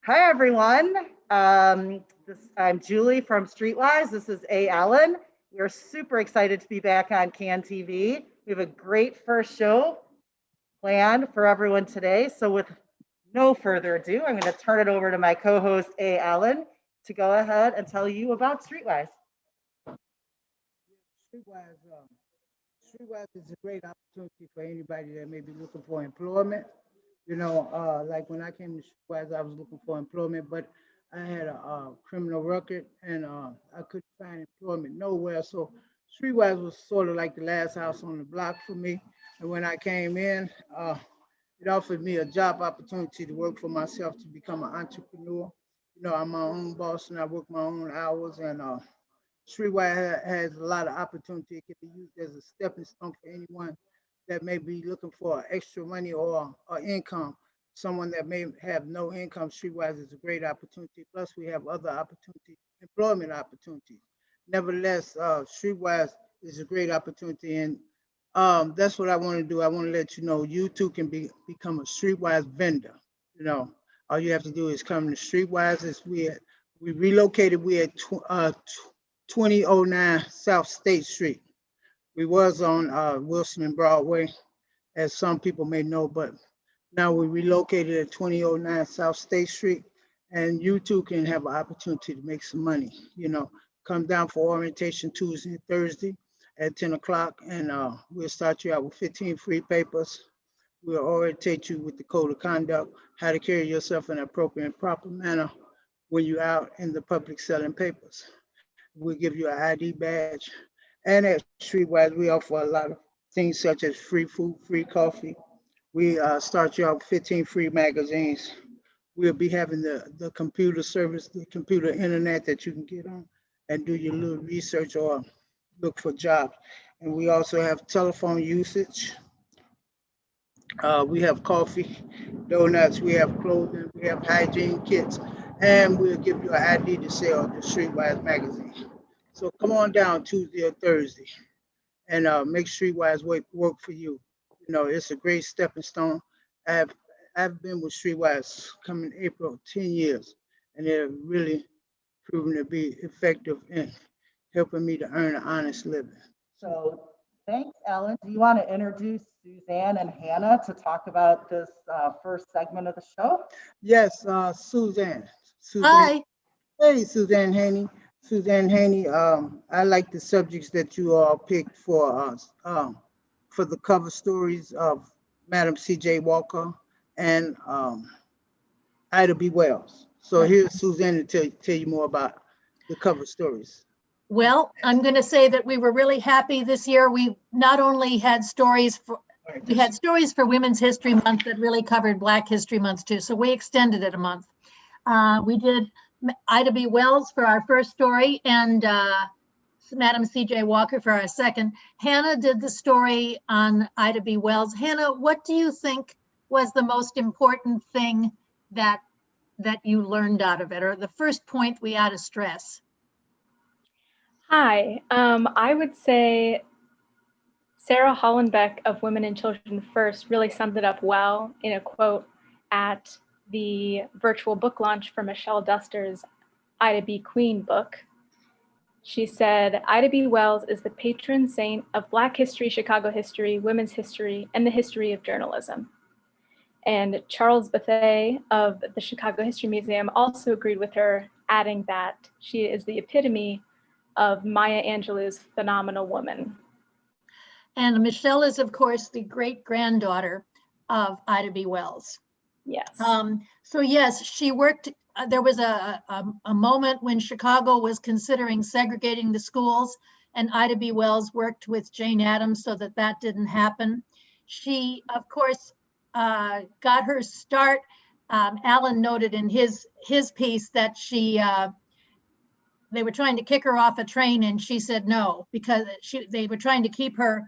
Hi, everyone. I'm Julie from Streetwise. This is A. Allen. We're super excited to be back on CAN TV. We have a great first show planned for everyone today. So, with no further ado, I'm going to turn it over to my co host, A. Allen, to go ahead and tell you about Streetwise. Streetwise, Streetwise is a great opportunity for anybody that may be looking for employment. Like when I came to Streetwise, I was looking for employment, but I had a, criminal record and I couldn't find employment nowhere. So Streetwise was sort of like the last house on the block for me. And when I came in, it offered me a job opportunity to work for myself to become an entrepreneur. I'm my own boss and I work my own hours and Streetwise has a lot of opportunity. It can be used as a stepping stone for anyone that may be looking for extra money or income. Someone that may have no income, Streetwise is a great opportunity. Plus, we have other opportunities, employment opportunities. Nevertheless, Streetwise is a great opportunity, and that's what I want to do. I want to let you know you too can become a Streetwise vendor. You know, all you have to do is come to Streetwise. We relocated. We at 2009 South State Street. We was on Wilson and Broadway, as some people may know, but now we relocated at 2009 South State Street, and you too can have an opportunity to make some money. Come down for orientation Tuesday and Thursday at 10 o'clock, and we'll start you out with 15 free papers. We'll orientate you with the code of conduct, how to carry yourself in an appropriate and proper manner when you're out in the public selling papers. We'll give you an ID badge. And at Streetwise, we offer a lot of things such as free food, free coffee. We start you out with 15 free magazines. We'll be having the computer service, the computer internet that you can get on and do your little research or look for jobs. And we also have telephone usage. We have coffee, donuts, we have clothing, we have hygiene kits, and we'll give you an ID to sell the Streetwise magazine. So come on down Tuesday or Thursday and make Streetwise work for you. It's a great stepping stone. I've I've been with Streetwise coming April 10 years, and they're really proven to be effective in helping me to earn an honest living. So, thanks, Ellen. Do you want to introduce Suzanne and Hannah to talk about this first segment of the show? Yes, Suzanne. Suzanne. Hi. Hey, Suzanne Hanney. Suzanne Hanney. I like the subjects that you all picked for us. For the cover stories of Madam C.J. Walker and Ida B. Wells. So here's Suzanne to tell you more about the cover stories. Well, I'm going to say that we were really happy this year. We not only had stories for Women's History Month that really covered Black History Month too. So we extended it a month. We did Ida B. Wells for our first story and Madam C.J. Walker for our second. Hannah did the story on Ida B. Wells. Hannah, what do you think was the most important thing that you learned out of it, or the first point we ought to stress? Hi, I would say Sarah Hollenbeck of Women and Children First really summed it up well in a quote at the virtual book launch for Michelle Duster's Ida B. Queen book. She said, Ida B. Wells is the patron saint of Black history, Chicago history, women's history, and the history of journalism. And Charles Bethea of the Chicago History Museum also agreed with her, adding that she is the epitome of Maya Angelou's phenomenal woman. And Michelle is, of course, the great-granddaughter of Ida B. Wells. Yes. So yes, she worked, there was a moment when Chicago was considering segregating the schools, and Ida B. Wells worked with Jane Addams so that didn't happen. She, of course, got her start. Alan noted in his piece that they were trying to kick her off a train and she said no, because they were trying to keep her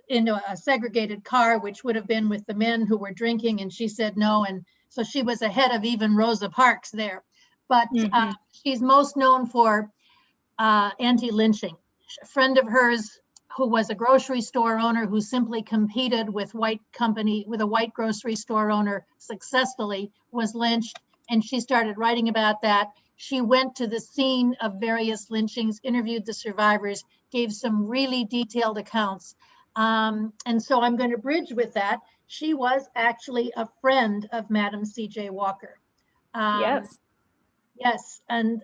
into a segregated car, which would have been with the men who were drinking, and she said no. And so she was ahead of even Rosa Parks there. But she's most known for anti-lynching. A friend of hers who was a grocery store owner who simply competed with a white grocery store owner successfully, was lynched. and she started writing about that. She went to the scene of various lynchings, interviewed the survivors, gave some really detailed accounts. And so I'm going to bridge with that. She was actually a friend of Madam C.J. Walker. Yes. Yes, and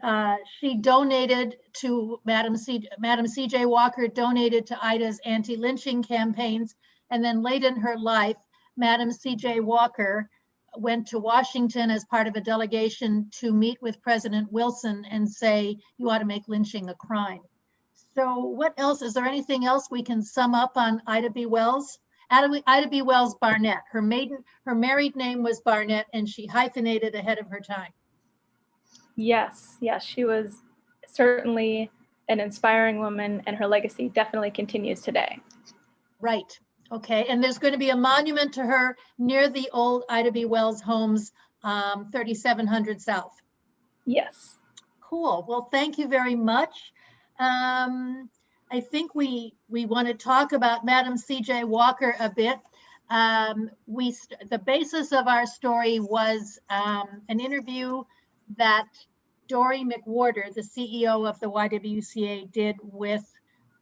she donated to Madam C.J. Walker donated to Ida's anti-lynching campaigns, and then late in her life, Madam C.J. Walker went to Washington as part of a delegation to meet with President Wilson and say, you ought to make lynching a crime. So what else? Is there anything else we can sum up on Ida B. Wells? Ida B. Wells Barnett. Her married name was Barnett, and she hyphenated ahead of her time. Yes, she was certainly an inspiring woman, and her legacy definitely continues today. Right. Okay. And there's going to be a monument to her near the old Ida B. Wells homes, 3700 South. Yes. Cool. Well, thank you very much. I think we want to talk about Madam C.J. Walker a bit. The basis of our story was an interview that Dory McWhorter, the CEO of the YWCA, did with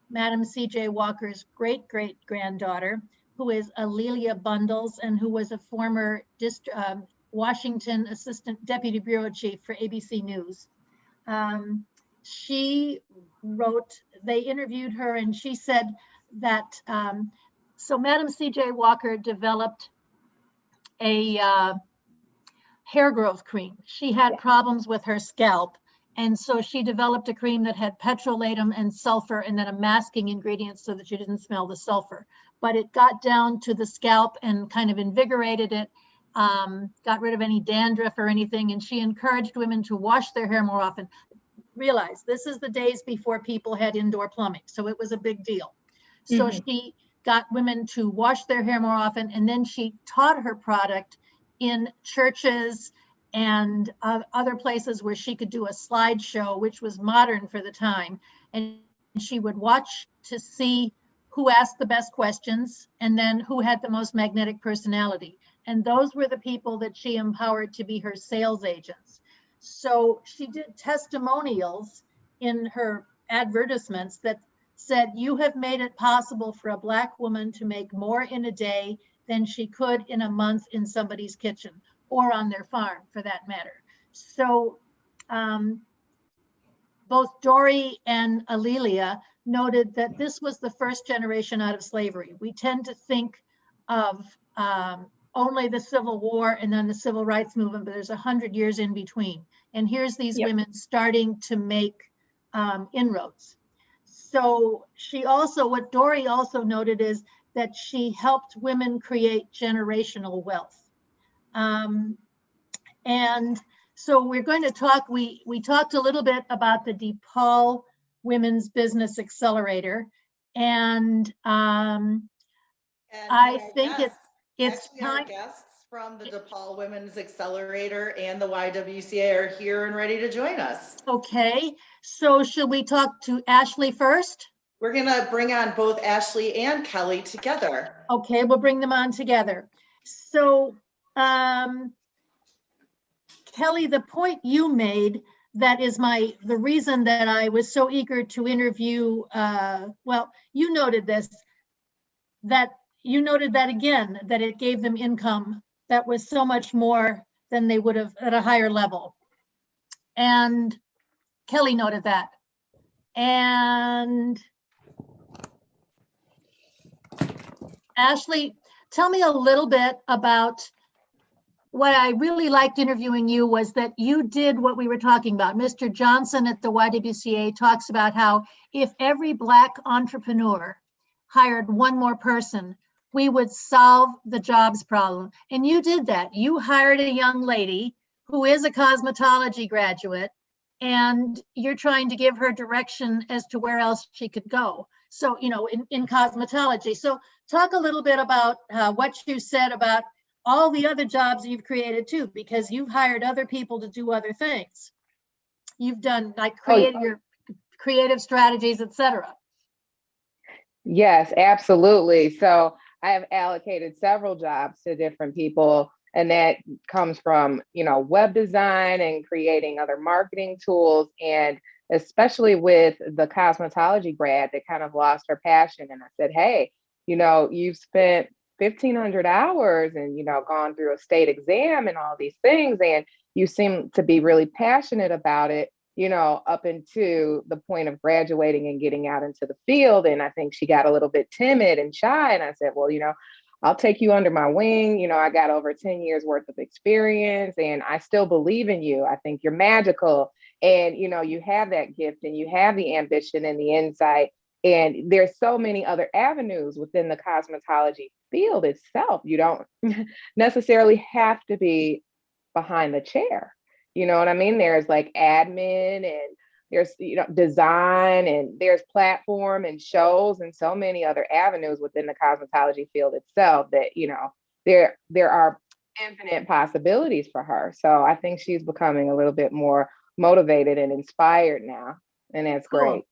Madam C.J. Walker's great-great-granddaughter, who is Alelia Bundles, and who was a former Washington Assistant Deputy Bureau Chief for ABC News. They interviewed her, and she said that, so Madam C.J. Walker developed a hair growth cream. She had problems with her scalp, and so she developed a cream that had petrolatum and sulfur and then a masking ingredient so that you didn't smell the sulfur. But it got down to the scalp and kind of invigorated it, got rid of any dandruff or anything, and she encouraged women to wash their hair more often. Realize this is the days before people had indoor plumbing, so it was a big deal. So she got women to wash their hair more often, and then she taught her product in churches and other places where she could do a slideshow, which was modern for the time. And she would watch to see who asked the best questions and then who had the most magnetic personality. And those were the people that she empowered to be her sales agents. So she did testimonials in her advertisements that said, you have made it possible for a Black woman to make more in a day than she could in a month in somebody's kitchen or on their farm, for that matter. So both Dory and Alelia noted that this was the first generation out of slavery. We tend to think of only the Civil War and then the Civil Rights Movement, but there's 100 years in between. And here's these women starting to make inroads. So what Dory also noted is that she helped women create generational wealth. And so we're going to talk, we talked a little bit about the DePaul Women's Business Accelerator. And I think it's time. Our guests from the DePaul Women's Accelerator and the YWCA are here and ready to join us. Okay, so should we talk to Ashley first? We're gonna bring on both Ashley and Kelly together. Okay, we'll bring them on together. So, Kelly, the point you made, that is the reason that I was so eager to interview, well, you noted this, that you noted that again, that it gave them income that was so much more than they would have at a higher level. And Kelly noted that. And Ashley, tell me a little bit about what I really liked interviewing you was that you did what we were talking about. Mr. Johnson at the YWCA talks about how if every Black entrepreneur hired one more person, we would solve the jobs problem. And you did that. You hired a young lady who is a cosmetology graduate, and you're trying to give her direction as to where else she could go. So, in cosmetology. So talk a little bit about what you said about all the other jobs you've created too, because you've hired other people to do other things. You've done your creative strategies, etc. Yes, absolutely. So I have allocated several jobs to different people And that comes from, web design and creating other marketing tools. And especially with the cosmetology grad that kind of lost her passion. And I said, hey, you've spent 1,500 hours and, gone through a state exam and all these things. And you seem to be really passionate about it, up into the point of graduating and getting out into the field. And I think she got a little bit timid and shy. And I said, well, I'll take you under my wing. I got over 10 years worth of experience and I still believe in you. I think you're magical. And, you have that gift and you have the ambition and the insight. And there's so many other avenues within the cosmetology field itself. You don't necessarily have to be behind the chair. You know what I mean? There's like admin and there's, design and there's platform and shows and so many other avenues within the cosmetology field itself that, there are infinite possibilities for her. So I think she's becoming a little bit more motivated and inspired now. And that's Cool. great.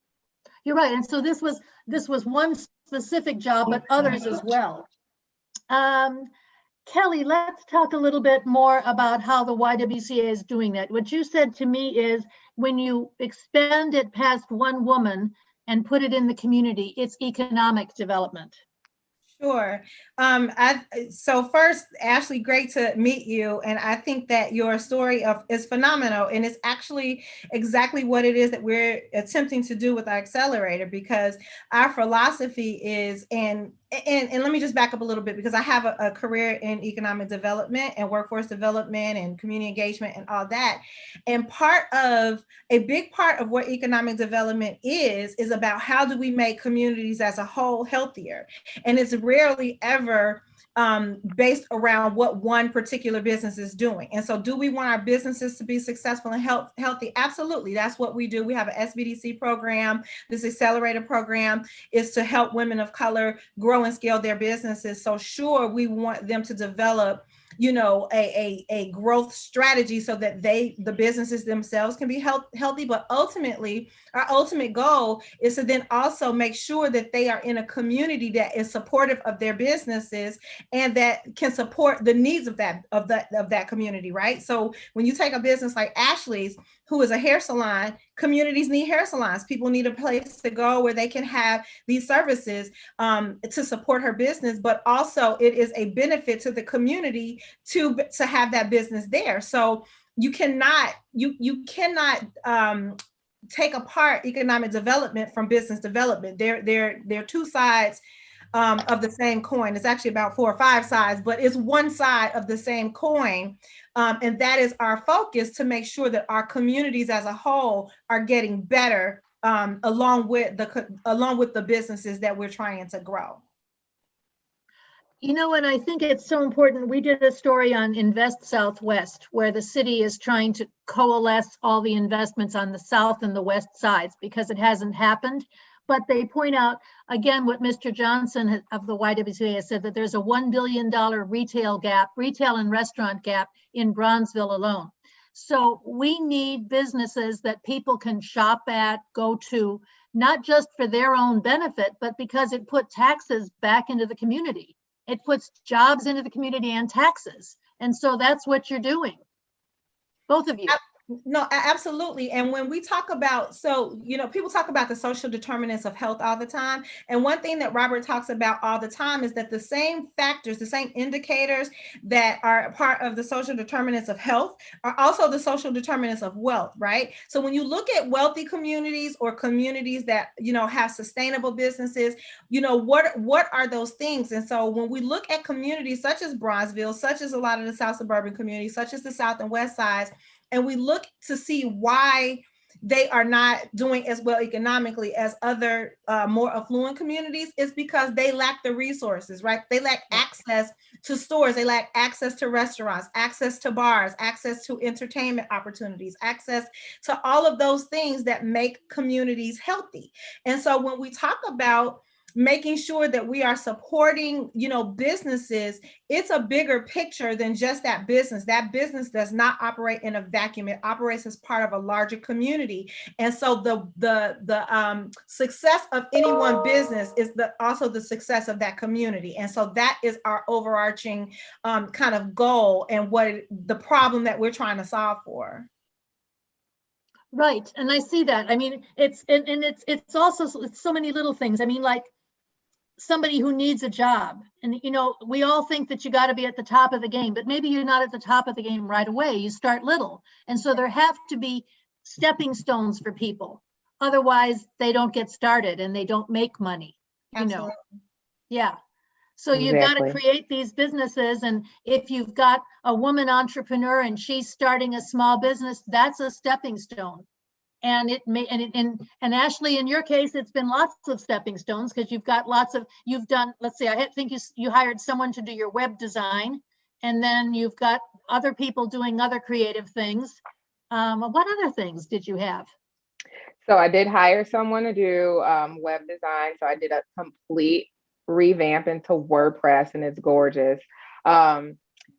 You're right. And so this was one specific job, but others as well. Kelly, let's talk a little bit more about how the YWCA is doing that. What you said to me is when you expand it past one woman and put it in the community, it's economic development. Sure. So first, Ashley, great to meet you. And I think that your story is phenomenal. And it's actually exactly what it is that we're attempting to do with our accelerator, because our philosophy is, and let me just back up a little bit, because I have a career in economic development and workforce development and community engagement and all that. And a big part of what economic development is about how do we make communities as a whole healthier? And it's rarely ever based around what one particular business is doing. And so do we want our businesses to be successful and healthy? Absolutely. That's what we do. We have an SBDC program. This accelerator program is to help women of color grow and scale their businesses. So sure, we want them to develop a growth strategy so that the businesses themselves can be healthy. But ultimately, our ultimate goal is to then also make sure that they are in a community that is supportive of their businesses and that can support the needs of that community, right? So when you take a business like Ashley's, who is a hair salon, communities need hair salons. People need a place to go where they can have these services to support her business, but also it is a benefit to the community to have that business there. So you cannot take apart economic development from business development. They're two sides of the same coin. It's actually about 4 or 5 sides, but it's one side of the same coin. And that is our focus, to make sure that our communities as a whole are getting better along with the businesses that we're trying to grow. And I think it's so important. We did a story on Invest Southwest, where the city is trying to coalesce all the investments on the south and the west sides because it hasn't happened. But they point out, again, what Mr. Johnson of the YWCA has said, that there's a $1 billion retail and restaurant gap in Bronzeville alone. So we need businesses that people can shop at, go to, not just for their own benefit, but because it put taxes back into the community. It puts jobs into the community and taxes. And so that's what you're doing, both of you. No, absolutely. And when we talk about, people talk about the social determinants of health all the time. And one thing that Robert talks about all the time is that the same factors, the same indicators that are part of the social determinants of health are also the social determinants of wealth, right? So when you look at wealthy communities or communities that, have sustainable businesses, what are those things? And so when we look at communities such as Bronzeville, such as a lot of the South suburban communities, such as the South and West sides, and we look to see why they are not doing as well economically as other more affluent communities, is because they lack the resources, right? They lack access to stores, they lack access to restaurants, access to bars, access to entertainment opportunities, access to all of those things that make communities healthy. And so when we talk about making sure that we are supporting, businesses. It's a bigger picture than just that business. That business does not operate in a vacuum. It operates as part of a larger community. And so the success of any one business is also the success of that community. And so that is our overarching kind of goal and the problem that we're trying to solve for. Right. And I see that. I mean, it's also so many little things. I mean, like somebody who needs a job, and we all think that you got to be at the top of the game, but maybe you're not at the top of the game right away. You start little. And so there have to be stepping stones for people. Otherwise they don't get started and they don't make money. Absolutely. Yeah. So you've got to create these businesses. And if you've got a woman entrepreneur and she's starting a small business, that's a stepping stone. And it may, and Ashley, in your case, it's been lots of stepping stones because you've done, let's see, I think you hired someone to do your web design, and then you've got other people doing other creative things. What other things did you have? So I did hire someone to do web design. So I did a complete revamp into WordPress, and it's gorgeous.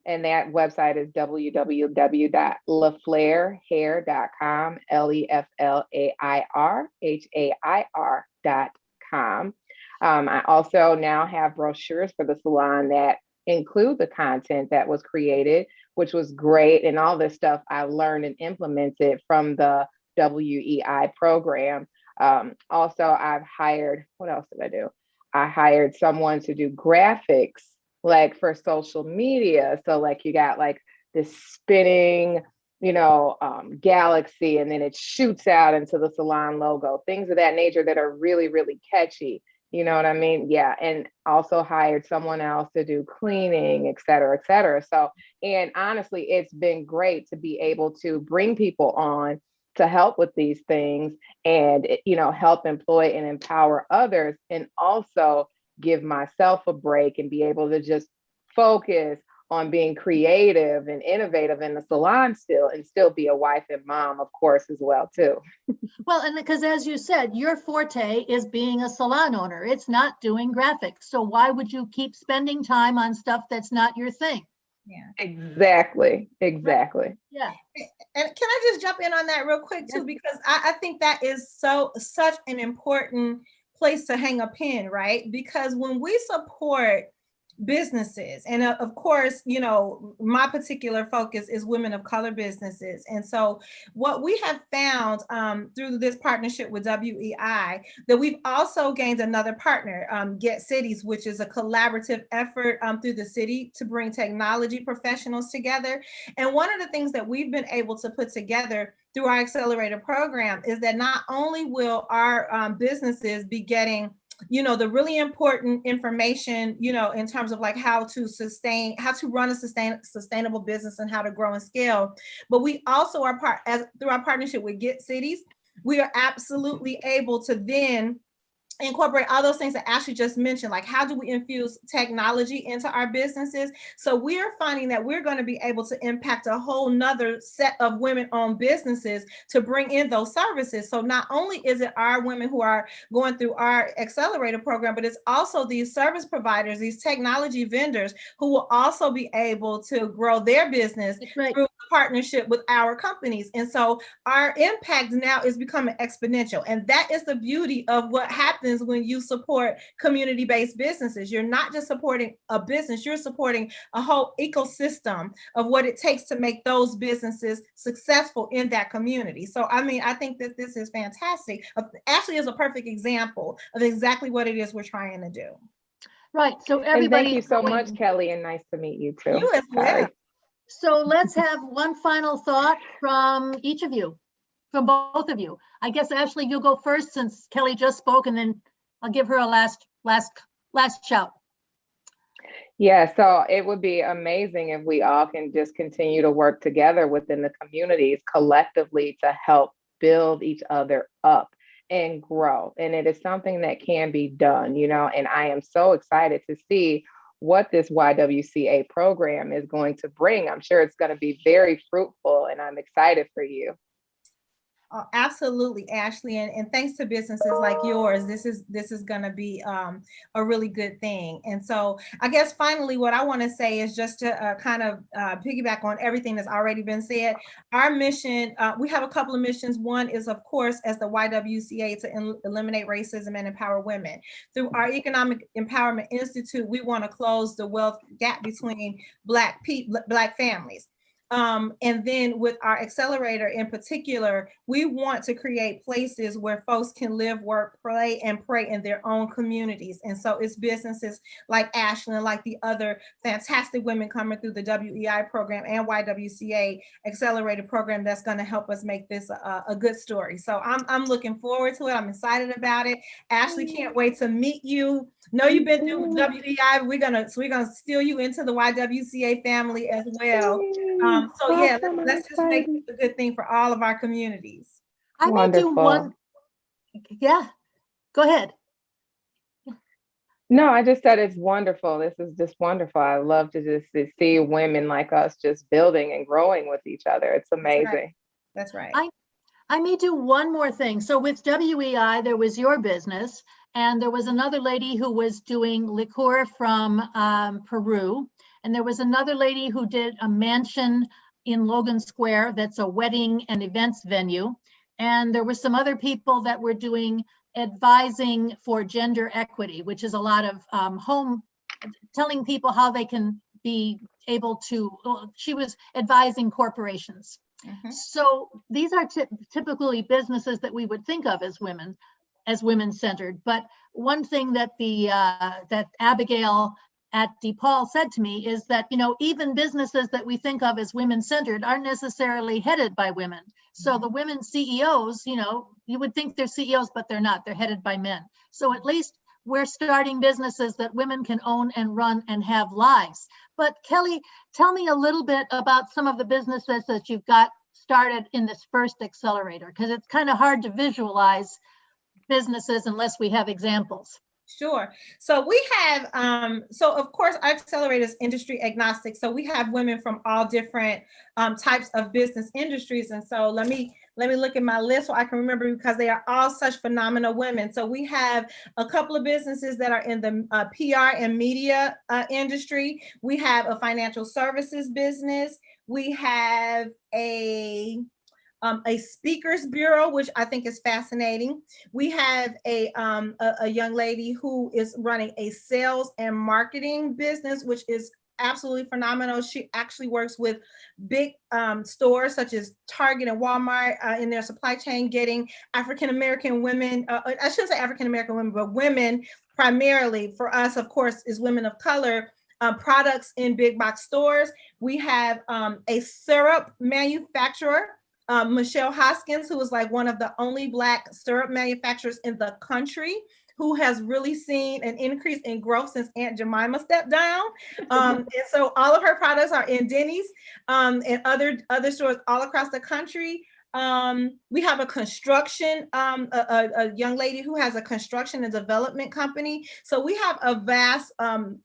And that website is www.laflairhair.com, LEFLAIRHAIR.com. I also now have brochures for the salon that include the content that was created, which was great. And all this stuff I learned and implemented from the WEI program. Also, I've hired, what else did I do? I hired someone to do graphics, like for social media. So like you got like this spinning, galaxy, and then it shoots out into the salon logo, things of that nature that are really, really catchy. You know what I mean? Yeah. And also hired someone else to do cleaning, et cetera, et cetera. So, and honestly, it's been great to be able to bring people on to help with these things and, help employ and empower others, and also give myself a break and be able to just focus on being creative and innovative in the salon still be a wife and mom, of course, as well, too. Well, and because as you said, your forte is being a salon owner. It's not doing graphics. So why would you keep spending time on stuff that's not your thing? Yeah, exactly. Yeah. And can I just jump in on that real quick too, because I think that is such an important place to hang a pin, right? Because when we support businesses, and of course, my particular focus is women of color businesses, and so what we have found through this partnership with WEI, that we've also gained another partner, Get Cities, which is a collaborative effort through the city to bring technology professionals together. And one of the things that we've been able to put together through our accelerator program is that not only will our businesses be getting the really important information, in terms of like how to run a sustainable business and how to grow and scale. But we also are through our partnership with Get Cities, we are absolutely able to then incorporate all those things that Ashley just mentioned, like how do we infuse technology into our businesses? So we're finding that we're going to be able to impact a whole nother set of women-owned businesses to bring in those services. So not only is it our women who are going through our accelerator program, but it's also these service providers, these technology vendors who will also be able to grow their business through partnership with our companies. And so our impact now is becoming exponential. And that is the beauty of what happens when you support community-based businesses. You're not just supporting a business, you're supporting a whole ecosystem of what it takes to make those businesses successful in that community. So, I think that this is fantastic. Ashley is a perfect example of exactly what it is we're trying to do. Right. So everybody. And thank you so much, Kelly, and nice to meet you too. You as well. So let's have one final thought from each of you, from both of you. I guess, Ashley, you'll go first since Kelly just spoke, and then I'll give her a last shout. Yeah, so it would be amazing if we all can just continue to work together within the communities collectively to help build each other up and grow. And it is something that can be done, and I am so excited to see what this YWCA program is going to bring. I'm sure it's going to be very fruitful, and I'm excited for you. Absolutely, Ashley, and thanks to businesses like yours, this is going to be a really good thing. And so, I guess finally, what I want to say is just to kind of piggyback on everything that's already been said. Our mission, we have a couple of missions. One is, of course, as the YWCA, to eliminate racism and empower women. Through our Economic Empowerment Institute, we want to close the wealth gap between Black families. And then with our accelerator in particular, we want to create places where folks can live, work, play, and pray in their own communities. And so it's businesses like Ashland, like the other fantastic women coming through the WEI program and YWCA accelerator program that's going to help us make this a good story. So I'm looking forward to it. I'm excited about it. Ashley, can't wait to meet you. Know you've been through WEI. We're gonna steal you into the YWCA family as well. So yeah, let's just make this a good thing for all of our communities. I may do one. Yeah, go ahead. No, I just said it's wonderful. This is just wonderful. I love to just see women like us just building and growing with each other. It's amazing. That's right. I may do one more thing. So with WEI, there was your business, and there was another lady who was doing liqueur from Peru. And there was another lady who did a mansion in Logan Square that's a wedding and events venue. And there were some other people that were doing advising for gender equity, which is a lot of telling people how they can be able to, she was advising corporations. Mm-hmm. So these are typically businesses that we would think of as women-centered. But one thing that that Abigail at DePaul said to me is that, even businesses that we think of as women-centered aren't necessarily headed by women. So the women CEOs, you would think they're CEOs, but they're not. They're headed by men. So at least we're starting businesses that women can own and run and have lives. But Kelly, tell me a little bit about some of the businesses that you've got started in this first accelerator, because it's kind of hard to visualize businesses unless we have examples. Sure. So we have, so of course, our accelerator is industry agnostic. So we have women from all different types of business industries. And so let me look at my list so I can remember, because they are all such phenomenal women. So we have a couple of businesses that are in the PR and media industry. We have a financial services business. We have a speakers bureau, which I think is fascinating. We have a young lady who is running a sales and marketing business, which is absolutely phenomenal. She actually works with big stores such as Target and Walmart in their supply chain, getting African-American women, I shouldn't say African-American women, but women primarily. For us, of course, is women of color, products in big box stores. We have a syrup manufacturer, Michelle Hoskins, who is like one of the only Black syrup manufacturers in the country, who has really seen an increase in growth since Aunt Jemima stepped down. And so all of her products are in Denny's and other stores all across the country. We have a construction, a young lady who has a construction and development company. So we have a vast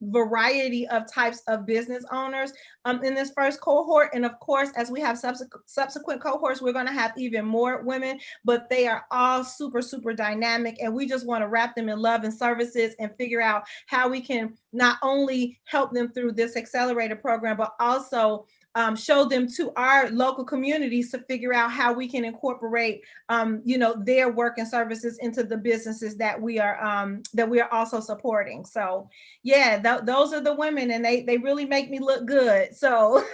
variety of types of business owners in this first cohort. And of course, as we have subsequent cohorts, we're going to have even more women, but they are all super, super dynamic. And we just want to wrap them in love and services and figure out how we can not only help them through this accelerator program, but also show them to our local communities to figure out how we can incorporate, their work and services into the businesses that we are also supporting. So, yeah, those are the women, and they really make me look good. So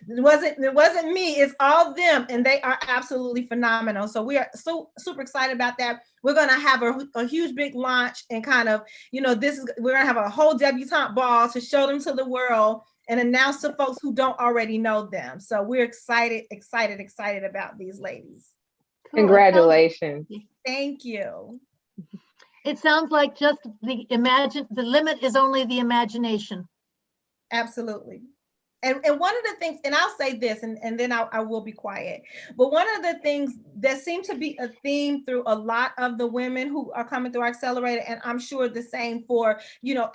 it wasn't me; it's all them, and they are absolutely phenomenal. So we are super excited about that. We're gonna have a huge big launch, and kind of, we're gonna have a whole debutante ball to show them to the world and announce to folks who don't already know them. So we're excited about these ladies. Cool. Congratulations. Thank you. It sounds like just the limit is only the imagination. Absolutely. And one of the things, and I'll say this, and then I will be quiet, but one of the things that seemed to be a theme through a lot of the women who are coming through our accelerator, and I'm sure the same for,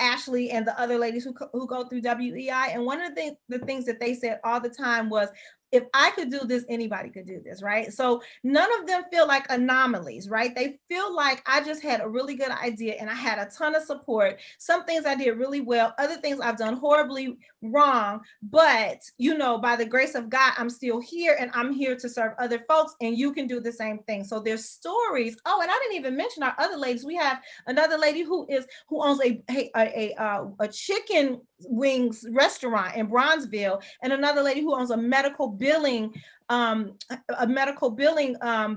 Ashley and the other ladies who go through WEI, and one of the things that they said all the time was, if I could do this, anybody could do this, right? So none of them feel like anomalies, right? They feel like I just had a really good idea and I had a ton of support. Some things I did really well, other things I've done horribly wrong, but you know, by the grace of God, I'm still here and I'm here to serve other folks, and you can do the same thing. So there's stories. Oh, and I didn't even mention our other ladies. We have another lady who owns a chicken wings restaurant in Bronzeville, and another lady who owns a medical billing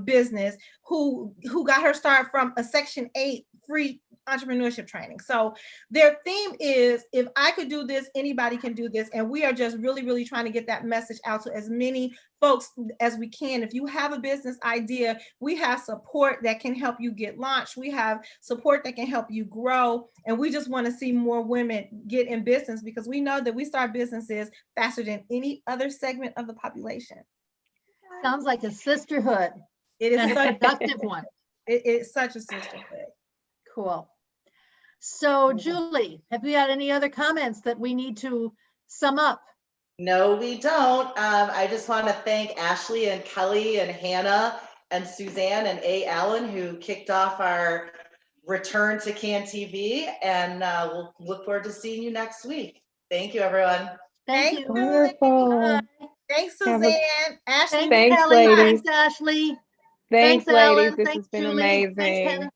business who got her start from a Section 8 free entrepreneurship training. So their theme is, if I could do this, anybody can do this. And we are just really, really trying to get that message out to as many folks as we can. If you have a business idea, we have support that can help you get launched. We have support that can help you grow. And we just want to see more women get in business, because we know that we start businesses faster than any other segment of the population. Sounds like a sisterhood. It is and a productive one. It's such a sisterhood. Cool. So Julie, have you had any other comments that we need to sum up? No, we don't. I just want to thank Ashley and Kelly and Hannah and Suzanne and A. Allen, who kicked off our return to Can TV, and we'll look forward to seeing you next week. Thank you, everyone. Thank you. Wonderful. Bye. Thanks, Suzanne. Ashley. Thanks, Thanks, Kelly. ladies. Thanks, Ashley. Thanks, Alan. ladies. This Thanks, has been Julie. Thanks, amazing. Hannah.